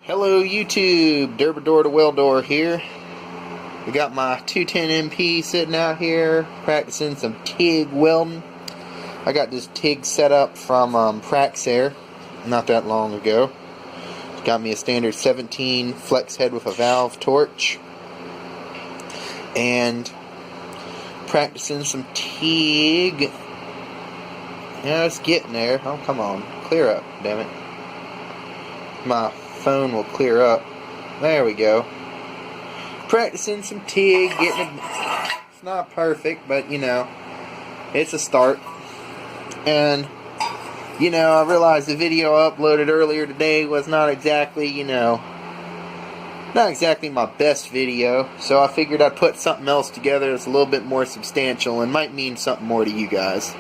Hello YouTube, Derbador the Weldor here. We got my 210 MP sitting out here practicing some TIG welding. I got this TIG set up from Praxair not that long ago. Got me a standard 17 flex head with a valve torch. And practicing some TIG. Yeah, it's getting there. Oh, come on. Clear up, damn it. My phone will clear up. There we go. Practicing some TIG, getting it. It's not perfect, but you know, it's a start. And you know, I realized the video I uploaded earlier today was not exactly, you know, not exactly my best video. So I figured I'd put something else together that's a little bit more substantial and might mean something more to you guys.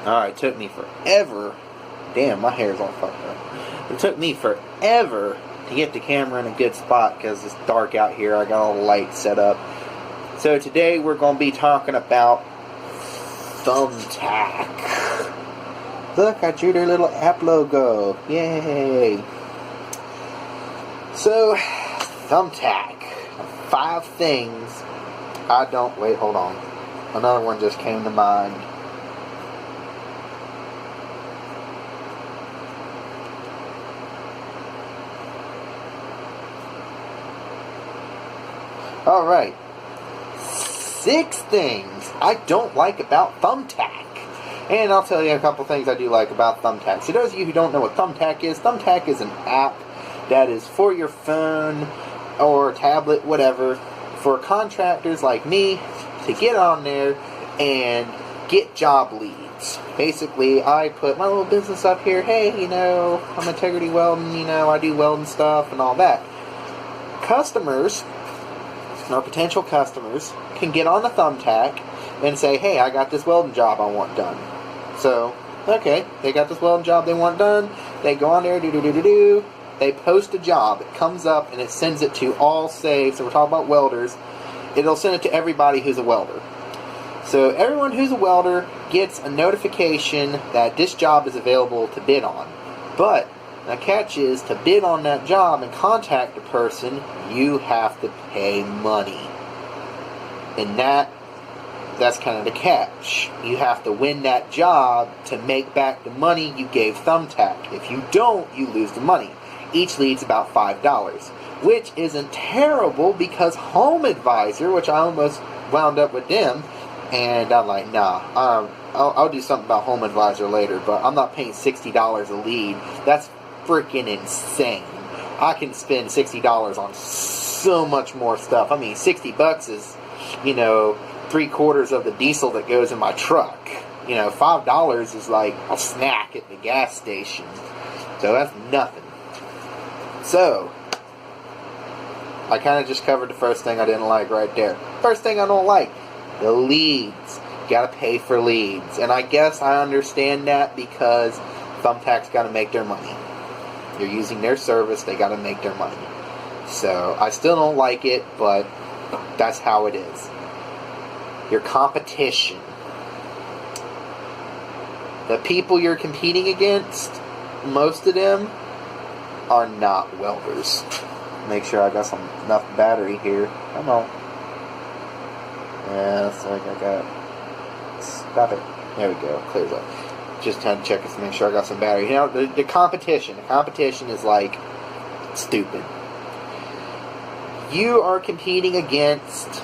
Alright, it took me forever. Damn, my hair's all fucked up. It took me forever to get the camera in a good spot because it's dark out here. I got all the lights set up. So today we're going to be talking about thumbtack. Look, I drew their little app logo. Yay! So, thumbtack. 5 things I don't... Wait, hold on. Another one just came to mind. Alright, 6 things I don't like about thumbtack. And I'll tell you a couple things I do like about thumbtack. So those of you who don't know what thumbtack is an app that is for your phone or tablet, whatever, for contractors like me to get on there and get job leads. Basically, I put my little business up here. Hey, you know, I'm Integrity Welding, you know, I do welding stuff and all that. Customers, our potential customers, can get on the thumbtack and say, hey, I got this welding job I want done. So, okay, they got this welding job they want done. They go on there, they post a job. It comes up and it sends it to all, say, so we're talking about welders. It'll send it to everybody who's a welder. So everyone who's a welder gets a notification that this job is available to bid on. But the catch is, to bid on that job and contact the person, you have to pay money. And that's kind of the catch. You have to win that job to make back the money you gave thumbtack. If you don't, you lose the money. Each lead's about $5. Which isn't terrible because Home Advisor, which I almost wound up with them, and I'm like, nah, I'll do something about Home Advisor later, but I'm not paying $60 a lead. That's freaking insane. I can spend $60 on so much more stuff. I mean, $60 is, you know, 3/4 of the diesel that goes in my truck. You know, $5 is like a snack at the gas station. So that's nothing. So, I kind of just covered the first thing I didn't like right there. First thing I don't like, the leads. You gotta pay for leads. And I guess I understand that because thumbtack's gotta make their money. You're using their service, they gotta make their money. So, I still don't like it, but that's how it is. Your competition. The people you're competing against, most of them are not welders. Make sure I got enough battery here. Come on. Yeah, looks like I got... Stop it. There we go. Clears up. Just had to check to make sure I got some battery. You know, the competition. The competition is like stupid. You are competing against...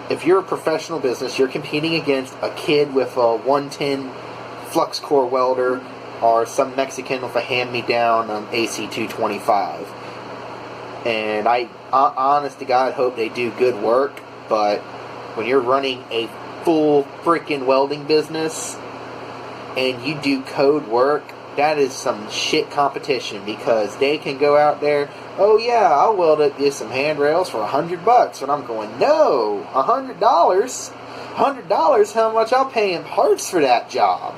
If you're a professional business, you're competing against a kid with a 110 flux core welder or some Mexican with a hand-me-down AC225. And I honest to God, hope they do good work, but when you're running a full freaking welding business and you do code work, that is some shit competition because they can go out there, oh yeah, I'll weld you some handrails for $100. And I'm going, no, $100? $100? How much I'll pay in parts for that job?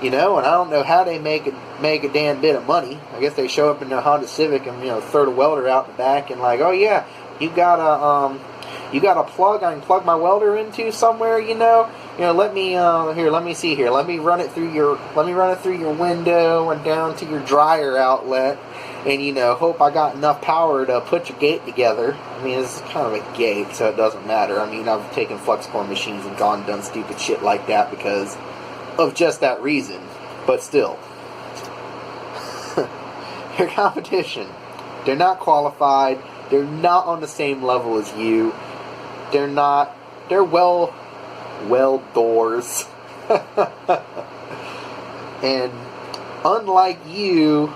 You know, and I don't know how they make a damn bit of money. I guess they show up in their Honda Civic and, you know, throw the welder out the back and like, oh yeah, you got a plug I can plug my welder into somewhere, you know? let me let me see here. Let me run it through your window and down to your dryer outlet, and hope I got enough power to put your gate together. I mean, it's kind of a gate, so it doesn't matter. I mean, I've taken flux core machines and gone and done stupid shit like that because of just that reason. But still, your competition, they're not qualified. They're not on the same level as you. They're well doors. And unlike you,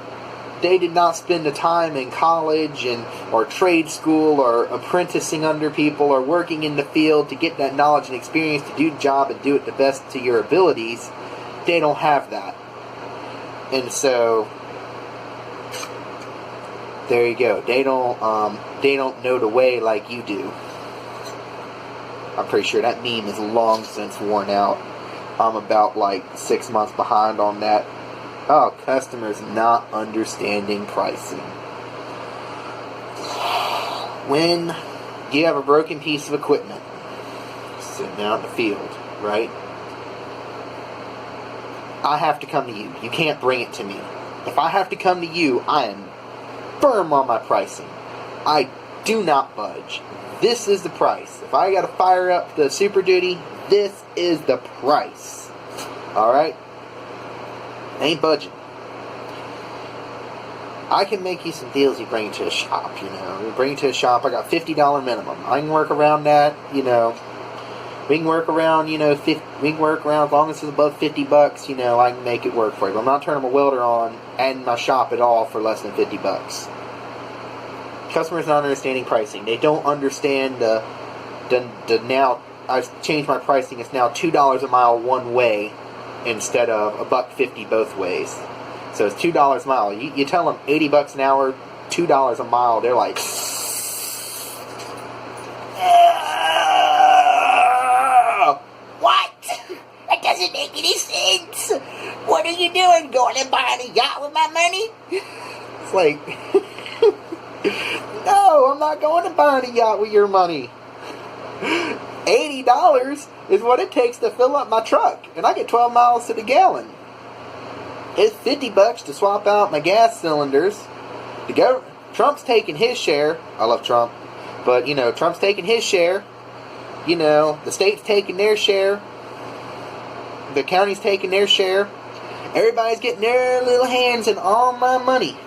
they did not spend the time in college or trade school or apprenticing under people or working in the field to get that knowledge and experience to do the job and do it the best to your abilities. They don't have that. And so there you go. They don't know the way like you do. I'm pretty sure that meme is long since worn out. I'm about like 6 months behind on that. Oh, customers not understanding pricing. When you have a broken piece of equipment sitting out in the field, right? I have to come to you. You can't bring it to me. If I have to come to you, I am firm on my pricing. I do not budge. This is the price. If I gotta fire up the Super Duty, this is the price. Alright? Ain't budging. I can make you some deals you bring to a shop, You bring it to a shop, I got $50 minimum. I can work around that, We can work around, we can work around as long as it's above $50, I can make it work for you. But I'm not turning my welder on and my shop at all for less than $50. Customers not understanding pricing. They don't understand the now, I've changed my pricing. It's now $2 a mile one way instead of $1.50 both ways. So it's $2 a mile. You tell them $80 an hour, $2 a mile. They're like, what? That doesn't make any sense. What are you doing? Going and buying a yacht with my money? It's like, no, I'm not going to buy a yacht with your money. $80 is what it takes to fill up my truck, and I get 12 miles to the gallon. It's $50 to swap out my gas cylinders. Trump's taking his share. I love Trump, but Trump's taking his share. The state's taking their share. The county's taking their share. Everybody's getting their little hands in all my money.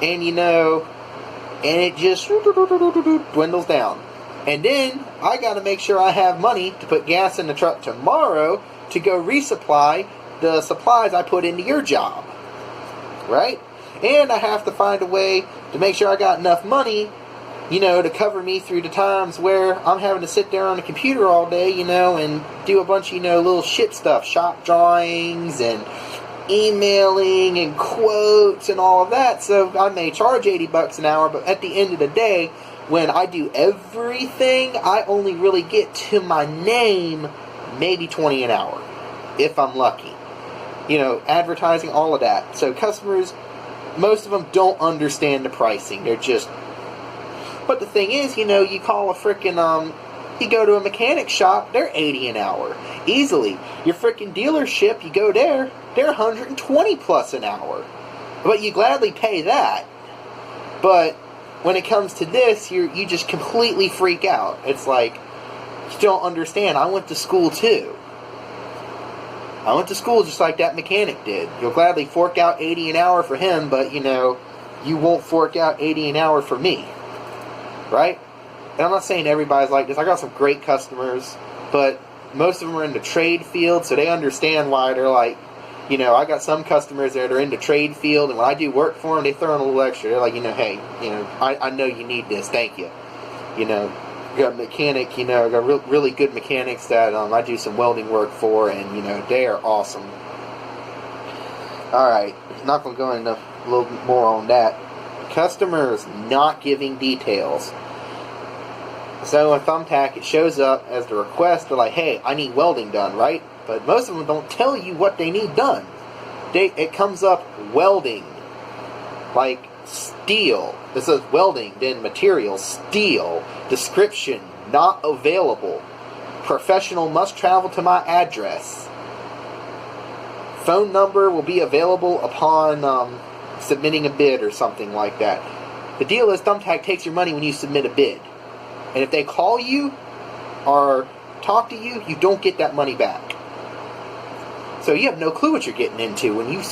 And and it just dwindles down. And then I got to make sure I have money to put gas in the truck tomorrow to go resupply the supplies I put into your job. Right? And I have to find a way to make sure I got enough money, to cover me through the times where I'm having to sit there on the computer all day, and do a bunch of, little shit stuff, shop drawings and emailing and quotes and all of that. So I may charge $80 an hour, but at the end of the day, when I do everything, I only really get to my name maybe $20 an hour, if I'm lucky. Advertising, all of that. So customers, most of them don't understand the pricing. They're just... But the thing is, you call a frickin', you go to a mechanic shop, they're $80 an hour. Easily. Your frickin' dealership, you go there, they're $120 plus an hour. But you gladly pay that. But when it comes to this, you just completely freak out. It's like, you don't understand. I went to school too. I went to school just like that mechanic did. You'll gladly fork out $80 an hour for him, but you won't fork out $80 an hour for me. Right? And I'm not saying everybody's like this. I got some great customers, but most of them are in the trade field, so they understand why they're like, I got some customers that are in the trade field, and when I do work for them, they throw in a little extra. They're like, hey, I know you need this. Thank you. You got a mechanic, I got really good mechanics that I do some welding work for, and, they are awesome. Alright, not going to go into a little bit more on that. Customers not giving details. So in thumbtack, it shows up as the request. They're like, hey, I need welding done, right? But most of them don't tell you what they need done. It comes up welding, like steel. It says welding, then material, steel, description, not available. Professional must travel to my address. Phone number will be available upon submitting a bid or something like that. The deal is Thumbtack takes your money when you submit a bid. And if they call you or talk to you, you don't get that money back. So you have no clue what you're getting into when you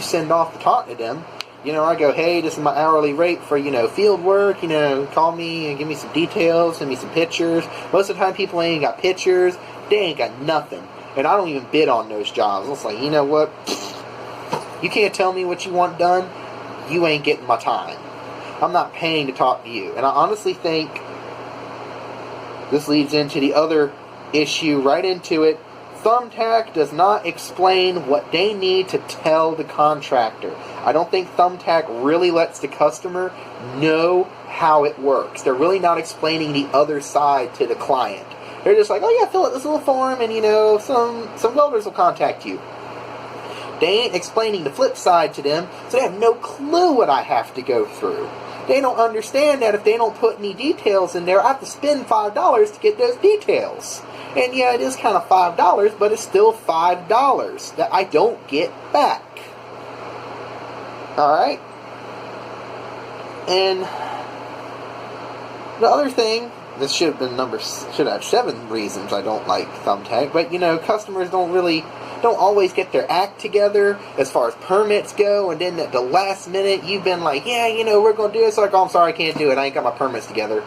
send off to talk to them. I go, hey, this is my hourly rate for, field work, call me and give me some details, send me some pictures. Most of the time people ain't got pictures, they ain't got nothing. And I don't even bid on those jobs. It's like, you know what? You can't tell me what you want done, you ain't getting my time. I'm not paying to talk to you. And I honestly think this leads into the other issue, right into it. Thumbtack does not explain what they need to tell the contractor. I don't think Thumbtack really lets the customer know how it works. They're really not explaining the other side to the client. They're just like, oh yeah, fill out this little form and some welders will contact you. They ain't explaining the flip side to them, so they have no clue what I have to go through. They don't understand that if they don't put any details in there, I have to spend $5 to get those details. And yeah, it is kind of $5, but it's still $5 that I don't get back. Alright? And the other thing, this should have 7 reasons I don't like Thumbtack, but customers don't always get their act together as far as permits go, and then at the last minute you've been like, yeah, we're going to do it. It's like, oh, I'm sorry, I can't do it. I ain't got my permits together.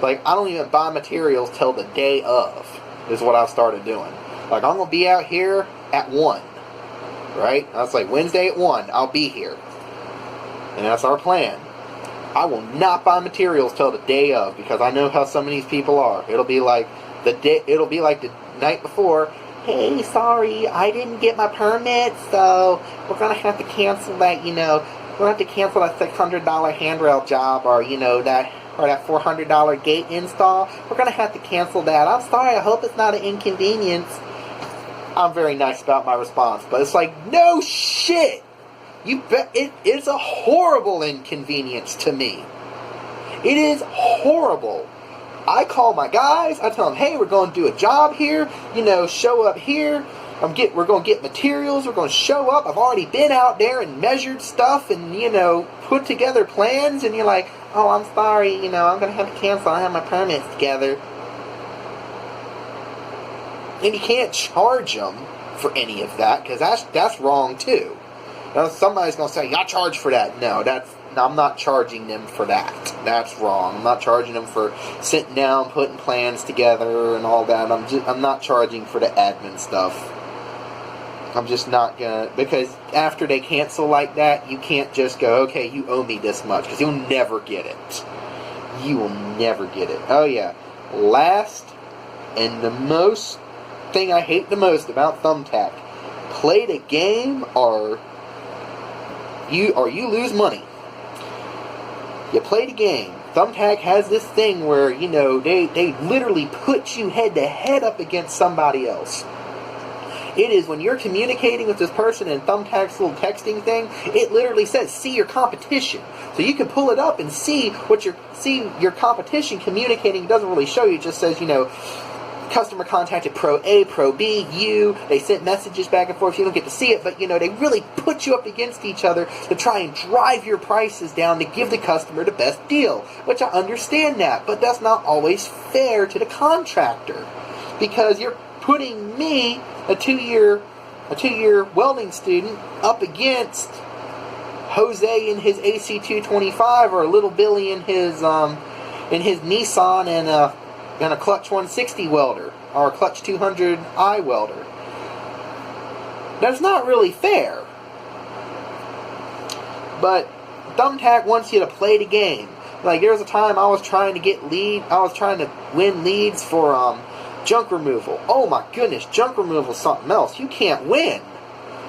Like, I don't even buy materials till the day of, is what I've started doing. Like, I'm going to be out here at 1, right? I was like, Wednesday at 1, I'll be here. And that's our plan. I will not buy materials till the day of, because I know how some of these people are. It'll be like the night before, hey, sorry, I didn't get my permit, so we're going to have to cancel that, we're going to have to cancel that $600 handrail job, or, that $400 gate install. We're going to have to cancel that. I'm sorry, I hope it's not an inconvenience. I'm very nice about my response, but it's like, no shit! You bet it is a horrible inconvenience to me. It is horrible. I call my guys, I tell them, hey, we're going to do a job here, show up here, we're going to get materials, we're going to show up, I've already been out there and measured stuff and, put together plans, and you're like, oh, I'm sorry, I'm going to have to cancel, I have my permits together. And you can't charge them for any of that, because that's wrong too. Now, somebody's going to say, I charge for that. No, I'm not charging them for that. That's wrong. I'm not charging them for sitting down, putting plans together and all that. I'm not charging for the admin stuff. I'm just not going to, because after they cancel like that, you can't just go, okay, you owe me this much, because you'll never get it. You will never get it. Oh yeah. Last, and the thing I hate the most about Thumbtack, play the game or you lose money. You play the game. Thumbtack has this thing where, they literally put you head to head up against somebody else. It is when you're communicating with this person in Thumbtack's little texting thing, it literally says, see your competition. So you can pull it up and see your competition communicating. It doesn't really show you. It just says, customer contacted Pro A, Pro B, you. They sent messages back and forth. You don't get to see it, but, they really put you up against each other to try and drive your prices down to give the customer the best deal, which I understand that, but that's not always fair to the contractor, because you're putting me, a two-year welding student, up against Jose in his AC225, or Little Billy in his Nissan and a Clutch 160 welder, or a Clutch 200i welder. That's not really fair. But Thumbtack wants you to play the game. Like, there was a time I was trying to win leads for junk removal. Oh my goodness, junk removal is something else. You can't win,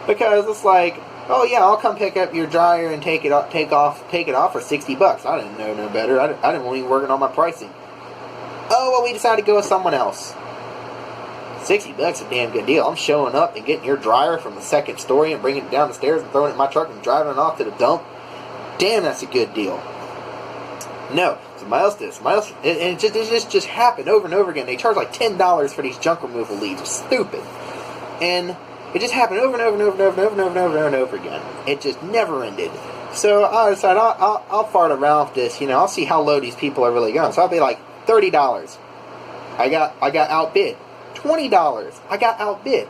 because it's like, oh yeah, I'll come pick up your dryer and take it off for $60. I didn't know no better. I didn't want to even working on my pricing. Oh, well, we decided to go with someone else. $60 is a damn good deal. I'm showing up and getting your dryer from the second story and bringing it down the stairs and throwing it in my truck and driving it off to the dump. Damn, that's a good deal. No. Somebody else did. Somebody else, and it just happened over and over again. They charge like $10 for these junk removal leads. It's stupid, and it just happened over and over and over and over and over and over and over and over again. It just never ended. So I decided I'll fart around with this. I'll see how low these people are really going. So I'll be like $30. I got outbid. $20. I got outbid.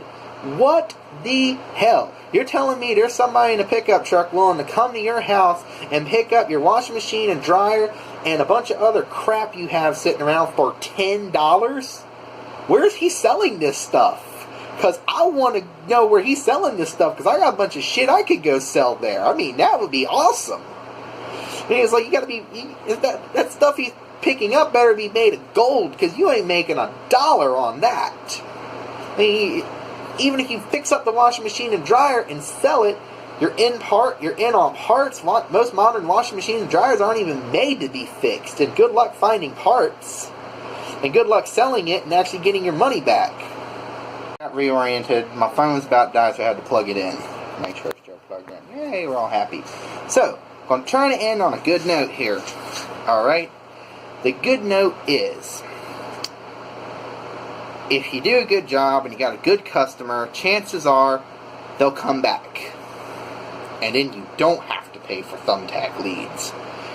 What the hell? You're telling me there's somebody in a pickup truck willing to come to your house and pick up your washing machine and dryer and a bunch of other crap you have sitting around for $10? Where's he selling this stuff? Because I want to know where he's selling this stuff, because I got a bunch of shit I could go sell there. I mean, that would be awesome. And he's like, you got to be, that stuff he's picking up better be made of gold, because you ain't making $1 on that. I mean, even if you fix up the washing machine and dryer and sell it, you're in on parts. Most modern washing machines and dryers aren't even made to be fixed. And good luck finding parts. And good luck selling it and actually getting your money back. Got reoriented. My phone was about to die, so I had to plug it in. Make sure it's still plugged in. Yay, we're all happy. So, I'm trying to end on a good note here. Alright? The good note is, if you do a good job and you got a good customer, chances are they'll come back. And then you don't have to pay for thumbtack leads.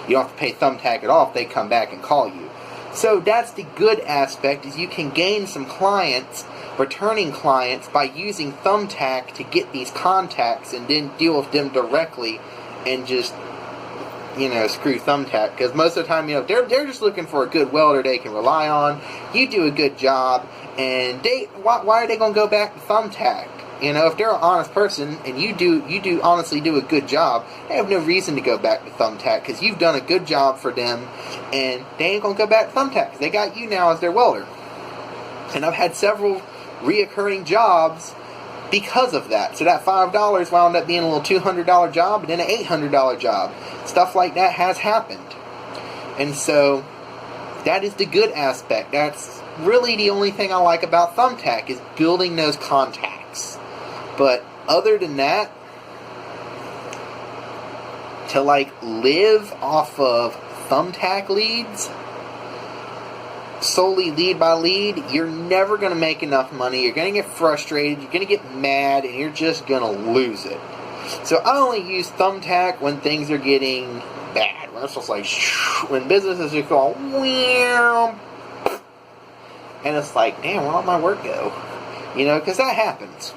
You don't have to pay thumbtack at all if they come back and call you. So that's the good aspect, is you can gain some clients, returning clients, by using thumbtack to get these contacts and then deal with them directly and just, screw thumbtack. Because most of the time, they're just looking for a good welder they can rely on. You do a good job, and why are they going to go back to thumbtack? If they're an honest person and you do honestly do a good job, they have no reason to go back to thumbtack, because you've done a good job for them, and they ain't gonna go back to thumbtack because they got you now as their welder. And I've had several reoccurring jobs because of that. So that $5 wound up being a little $200 job and then an $800 job. Stuff like that has happened. And so that is the good aspect. That's really the only thing I like about thumbtack, is building those contacts. But other than that, to live off of thumbtack leads, solely lead by lead, you're never going to make enough money. You're going to get frustrated, you're going to get mad, and you're just going to lose it. So I only use thumbtack when things are getting bad. When it's just when businesses are going, wham, and it's like, damn, where'd all my work go? Because that happens.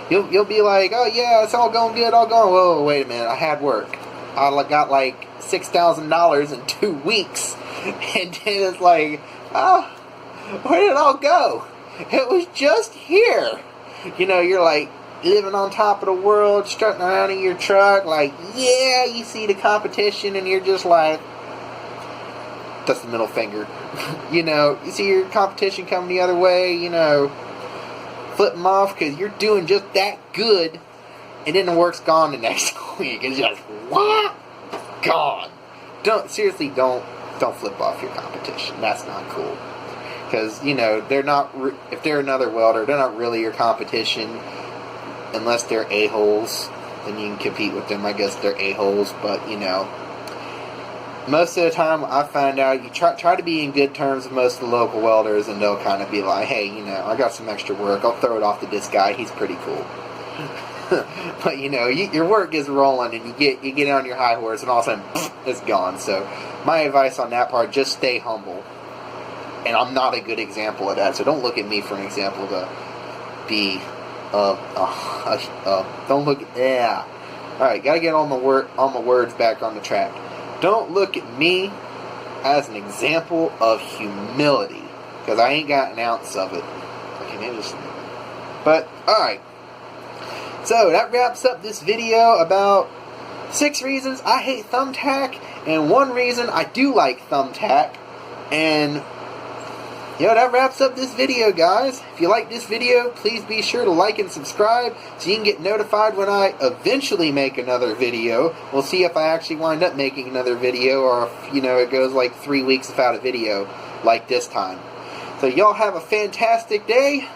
You'll be like, oh yeah, it's all going good, all going. Whoa, wait a minute, I had work. I got $6,000 in 2 weeks, and then it's like, oh, where did it all go? It was just here. You're like living on top of the world, strutting around in your truck, yeah, you see the competition, and you're just like, that's the middle finger. You see your competition coming the other way, flip them off because you're doing just that good, and then the work's gone the next week. It's just, what? Gone. Don't flip off your competition. That's not cool. Because, they're not, if they're another welder, they're not really your competition unless they're a-holes. Then you can compete with them. I guess they're a-holes, but, most of the time, I find out you try to be in good terms with most of the local welders, and they'll kind of be like, hey, I got some extra work. I'll throw it off to this guy. He's pretty cool. But, your work is rolling, and you get on your high horse, and all of a sudden, it's gone. So, my advice on that part, just stay humble. And I'm not a good example of that, so don't look at me for an example to be, don't look at, yeah. Alright, gotta get all my words back on the track. Don't look at me as an example of humility, because I ain't got an ounce of it. But, alright. So, that wraps up this video about 6 reasons I hate thumbtack, and 1 reason I do like thumbtack. And, that wraps up this video, guys. If you like this video, please be sure to like and subscribe so you can get notified when I eventually make another video. We'll see if I actually wind up making another video, or if, it goes 3 weeks without a video like this time. So y'all have a fantastic day.